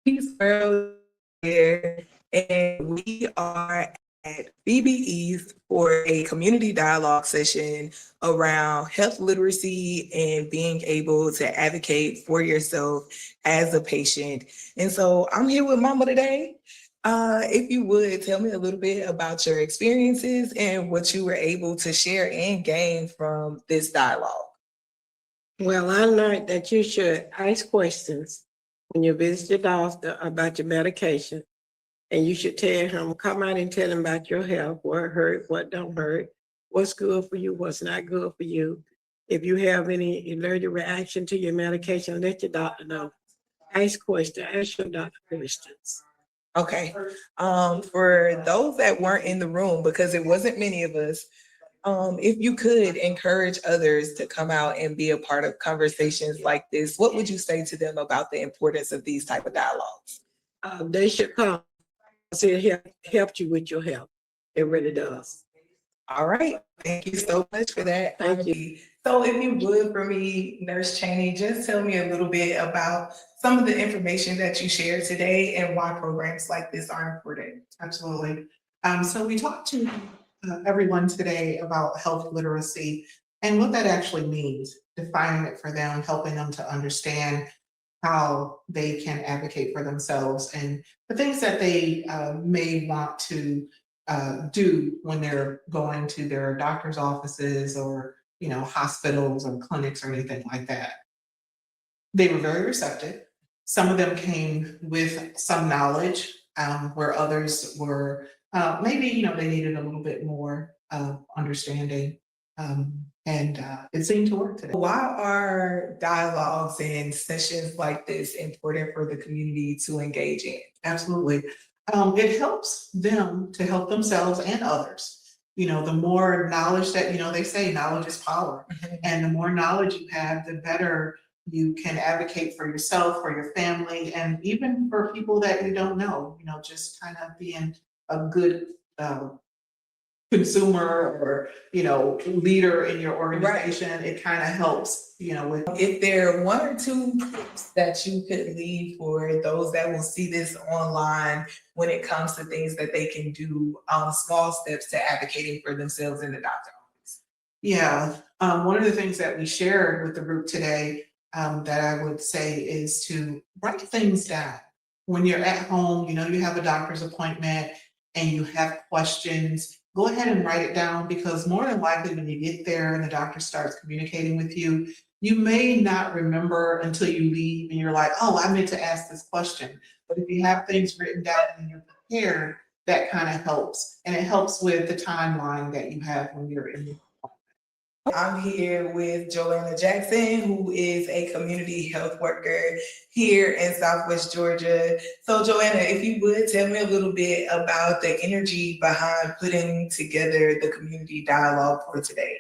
Peace World here, and we are at V.O.I.C.E.S for a community dialogue session around health literacy and being able to advocate for yourself as a patient. And so I'm here with Mama today. If you would tell me a little bit about your experiences and what you were able to share and gain from this dialogue. Well, I learned that you should ask questions when you visit your doctor about your medication. And you should tell him, come out and tell him about your health, what hurt, what don't hurt, what's good for you, what's not good for you. If you have any allergic reaction to your medication, let your doctor know. Ask questions, ask your doctor questions. Okay. For those that weren't in the room, because it wasn't many of us, if you could encourage others to come out and be a part of conversations like this, what would you say to them about the importance of these type of dialogues? They should come. It helped you with your health. It really does. All right. Thank you so much for that. Thank you. So if you would, for me, Nurse Cheney, just tell me a little bit about some of the information that you shared today and why programs like this are important. Absolutely. So we talked to everyone today about health literacy and what that actually means, defining it for them, helping them to understand how they can advocate for themselves and the things that they may want to do when they're going to their doctor's offices or hospitals or clinics or anything like that. They were very receptive. Some of them came with some knowledge, where others were maybe they needed a little bit more understanding. And it seemed to work today. Why are dialogues and sessions like this important for the community to engage in? Absolutely. It helps them to help themselves and others. The more knowledge that, they say knowledge is power. Mm-hmm. And the more knowledge you have, the better you can advocate for yourself, for your family, and even for people that you don't know, just kind of being a good consumer or leader in your organization. Right. It kind of helps with. If there are one or two tips that you could leave for those that will see this online when it comes to things that they can do, small steps to advocating for themselves in the doctor's office. Yeah, one of the things that we shared with the group today that I would say is to write things down. When you're at home, you have a doctor's appointment and you have questions, go ahead and write it down, because more than likely when you get there and the doctor starts communicating with you, you may not remember until you leave and you're like, oh, I meant to ask this question. But if you have things written down and you're prepared, that kind of helps. And it helps with the timeline that you have when you're in the. I'm here with Joanna Jackson, who is a community health worker here in Southwest Georgia. So Joanna, if you would tell me a little bit about the energy behind putting together the community dialogue for today.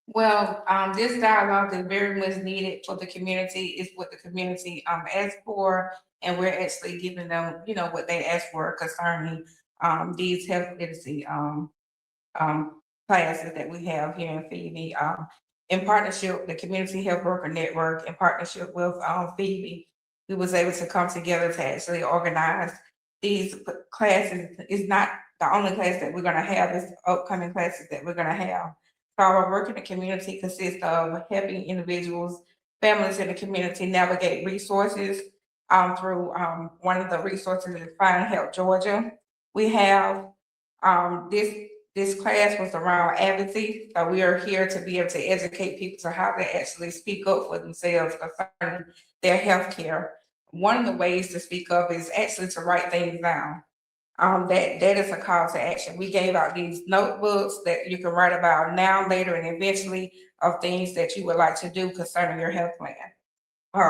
Well, this dialogue is very much needed for the community. It's what the community asked for, and we're actually giving them, what they asked for concerning these health literacy classes that we have here in Phoebe, in partnership, the Community Health Worker Network, in partnership with Phoebe, we was able to come together to actually organize these classes. It's not the only class that we're going to have, it's upcoming classes that we're going to have. So our work in the community consists of helping individuals, families in the community navigate resources through one of the resources is Find Help Georgia. We have this class was around advocacy, so we are here to be able to educate people to how to actually speak up for themselves concerning their health care. One of the ways to speak up is actually to write things down. That is a call to action. We gave out these notebooks that you can write about now, later, and eventually of things that you would like to do concerning your health plan.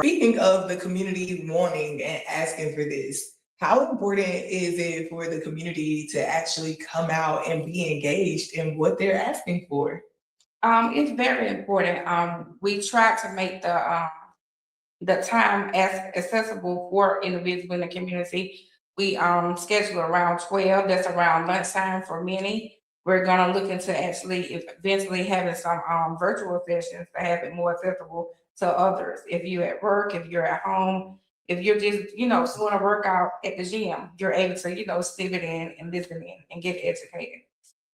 Speaking of the community wanting and asking for this, how important is it for the community to actually come out and be engaged in what they're asking for? It's very important. We try to make the time as accessible for individuals in the community. We schedule around 12. That's around lunchtime for many. We're gonna look into actually eventually having some virtual sessions to have it more accessible to others. If you're at work, if you're at home, If you're just, doing a workout at the gym, you're able to, stick it in and listen in and get educated.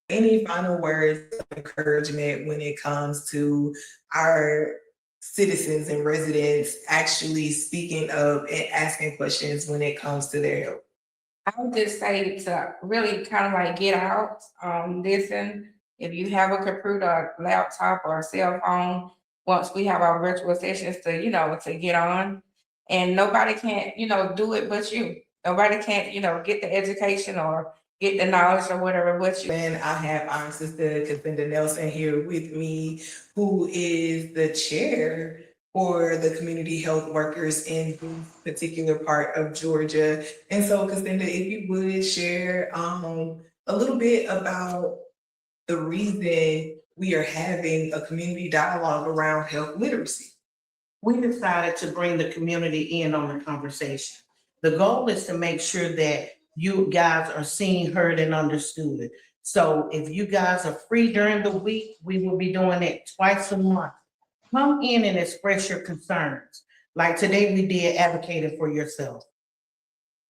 Any final words of encouragement when it comes to our citizens and residents actually speaking up and asking questions when it comes to their health? I would just say to really kind of like get out, listen. If you have a computer, laptop, or a cell phone, once we have our virtual sessions to get on, and nobody can't, do it but you. Nobody can't, get the education or get the knowledge or whatever but you. And I have our sister Cassandra Nelson here with me, who is the chair for the community health workers in this particular part of Georgia. And so, Cassandra, if you would share a little bit about the reason we are having a community dialogue around health literacy. We decided to bring the community in on the conversation. The goal is to make sure that you guys are seen, heard, and understood. So if you guys are free during the week, we will be doing it twice a month. Come in and express your concerns. Like today, we did advocating for yourself.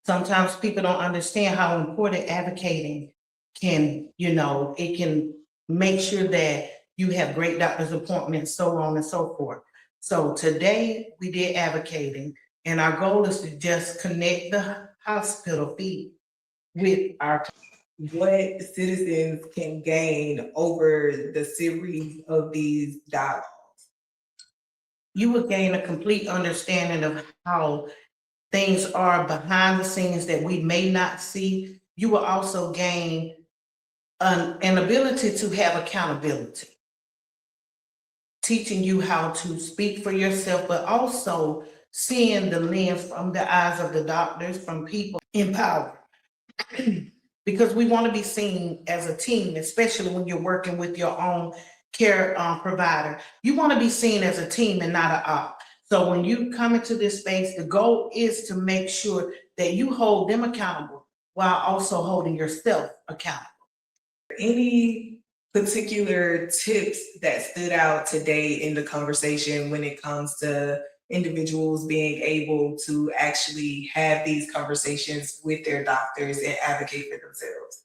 Sometimes people don't understand how important advocating can, it can make sure that you have great doctor's appointments, so on and so forth. So today we did advocating, and our goal is to just connect the hospital fee with our. What citizens can gain over the series of these dialogues? You will gain a complete understanding of how things are behind the scenes that we may not see. You will also gain an ability to have accountability, teaching you how to speak for yourself, but also seeing the lens from the eyes of the doctors, from people empowered. Because we want to be seen as a team, especially when you're working with your own care provider. You want to be seen as a team and not an op. So when you come into this space, the goal is to make sure that you hold them accountable while also holding yourself accountable. Any particular tips that stood out today in the conversation when it comes to individuals being able to actually have these conversations with their doctors and advocate for themselves?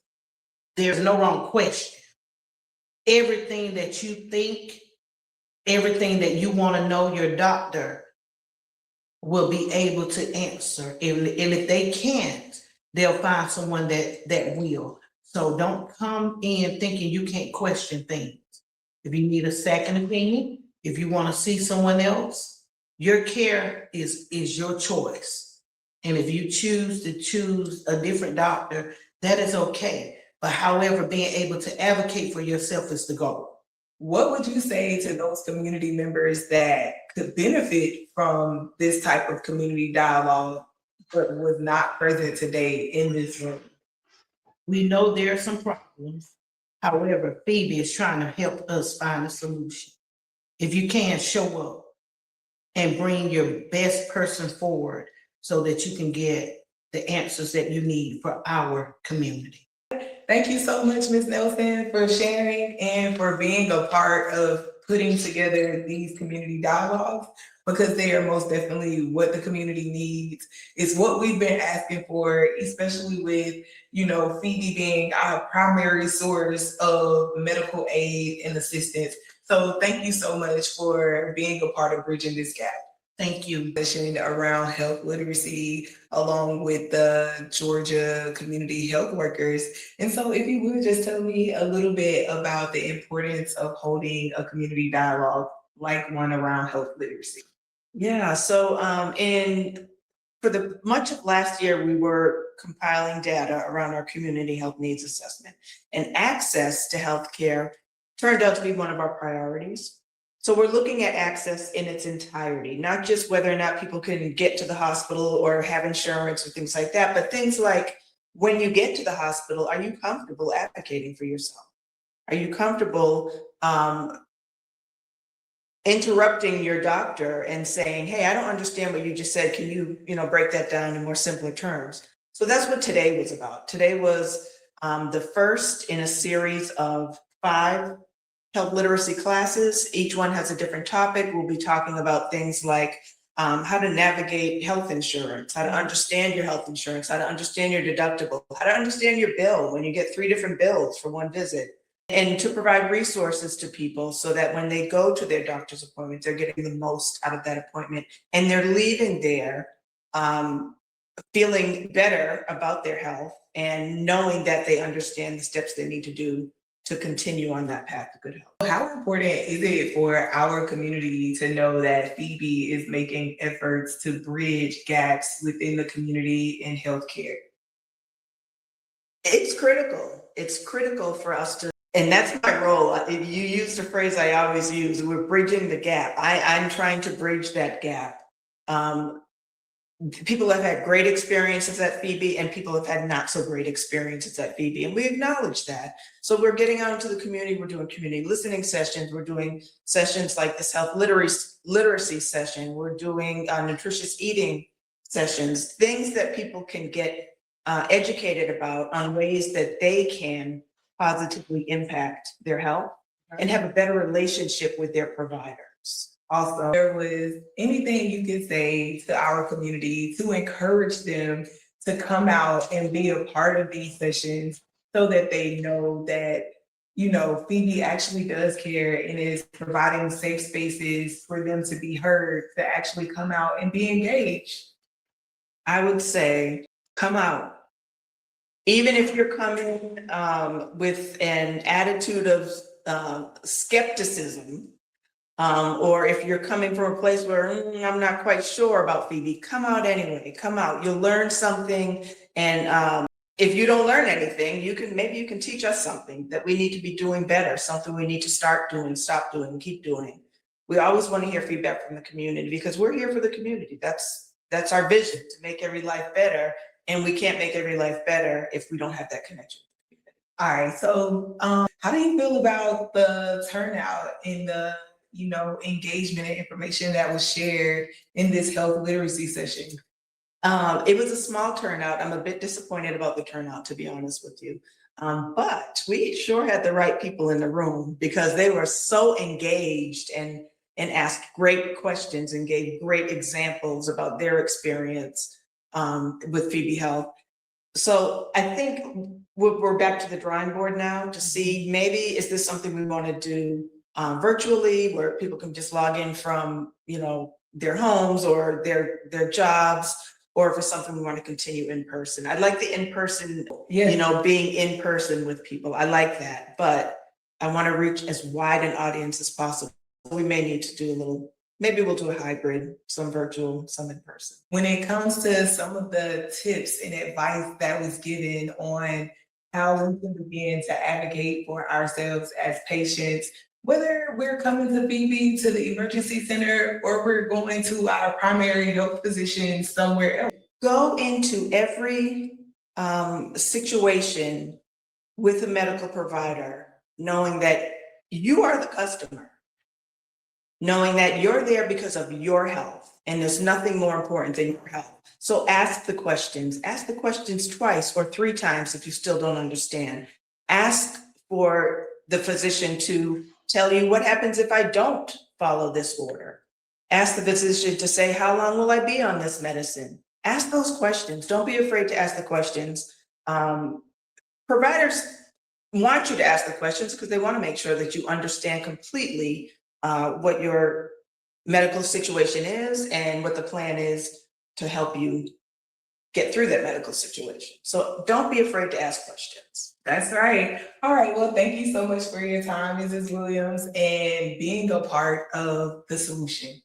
There's no wrong question. Everything that you think, everything that you want to know, your doctor will be able to answer. And if they can't, they'll find someone that will. So don't come in thinking you can't question things. If you need a second opinion, if you want to see someone else, your care is your choice. And if you choose a different doctor, that is okay. But however, being able to advocate for yourself is the goal. What would you say to those community members that could benefit from this type of community dialogue, but was not present today in this room? We know there are some problems. However, Phoebe is trying to help us find a solution. If you can, show up and bring your best person forward so that you can get the answers that you need for our community. Thank you so much, Ms. Nelson, for sharing and for being a part of putting together these community dialogues, because they are most definitely what the community needs. It's what we've been asking for, especially with, Phoebe being our primary source of medical aid and assistance. So thank you so much for being a part of bridging this gap. Thank you. Session around health literacy along with the Georgia community health workers. And so if you would just tell me a little bit about the importance of holding a community dialogue like one around health literacy. Yeah, so for the much of last year, we were compiling data around our community health needs assessment, and access to healthcare turned out to be one of our priorities. So we're looking at access in its entirety, not just whether or not people can get to the hospital or have insurance or things like that, but things like when you get to the hospital, are you comfortable advocating for yourself? Are you comfortable interrupting your doctor and saying, hey, I don't understand what you just said. Can you, break that down in more simpler terms? So that's what today was about. Today was the first in a series of 5 health literacy classes. Each one has a different topic. We'll be talking about things like how to navigate health insurance, how to understand your health insurance, how to understand your deductible, how to understand your bill when you get 3 different bills for one visit, and to provide resources to people so that when they go to their doctor's appointment, they're getting the most out of that appointment and they're leaving there feeling better about their health and knowing that they understand the steps they need to do to continue on that path to good health. How important is it for our community to know that Phoebe is making efforts to bridge gaps within the community in healthcare? It's critical. It's critical for us to, and that's my role. If you used a phrase I always use, we're bridging the gap. I'm trying to bridge that gap. People have had great experiences at Phoebe and people have had not so great experiences at Phoebe, and we acknowledge that. So we're getting out into the community, we're doing community listening sessions, we're doing sessions like this health literacy session, we're doing nutritious eating sessions, things that people can get educated about on ways that they can positively impact their health and have a better relationship with their providers. Also, there was anything you could say to our community to encourage them to come out and be a part of these sessions so that they know that, you know, Phoebe actually does care and is providing safe spaces for them to be heard, to actually come out and be engaged? I would say, come out. Even if you're coming with an attitude of skepticism, or if you're coming from a place where I'm not quite sure about Phoebe, come out anyway, come out. You'll learn something. And if you don't learn anything, maybe you can teach us something that we need to be doing better, something we need to start doing, stop doing, and keep doing. We always want to hear feedback from the community because we're here for the community. That's our vision, to make every life better. And we can't make every life better if we don't have that connection. All right, so how do you feel about the turnout in the, you know, engagement and information that was shared in this health literacy session? It was a small turnout. I'm a bit disappointed about the turnout, to be honest with you. But we sure had the right people in the room because they were so engaged and asked great questions and gave great examples about their experience with Phoebe Health. So I think we're back to the drawing board now to see maybe is this something we want to do virtually, where people can just log in from, you know, their homes or their jobs, or if it's something we want to continue in person. I'd like the in-person, you know, being in person with people. I like that, but I want to reach as wide an audience as possible. We may need to do maybe we'll do a hybrid, some virtual, some in person. When it comes to some of the tips and advice that was given on how we can begin to advocate for ourselves as patients, whether we're coming to Phoebe to the emergency center or we're going to our primary health physician somewhere else. Go into every situation with a medical provider, knowing that you are the customer, knowing that you're there because of your health, and there's nothing more important than your health. So ask the questions twice or 3 times if you still don't understand. Ask for the physician to tell you what happens if I don't follow this order. Ask the physician to say, how long will I be on this medicine? Ask those questions. Don't be afraid to ask the questions. Providers want you to ask the questions because they want to make sure that you understand completely what your medical situation is and what the plan is to help you get through that medical situation. So don't be afraid to ask questions. That's right. All right. Well, thank you so much for your time, Mrs. Williams, and being a part of the solution.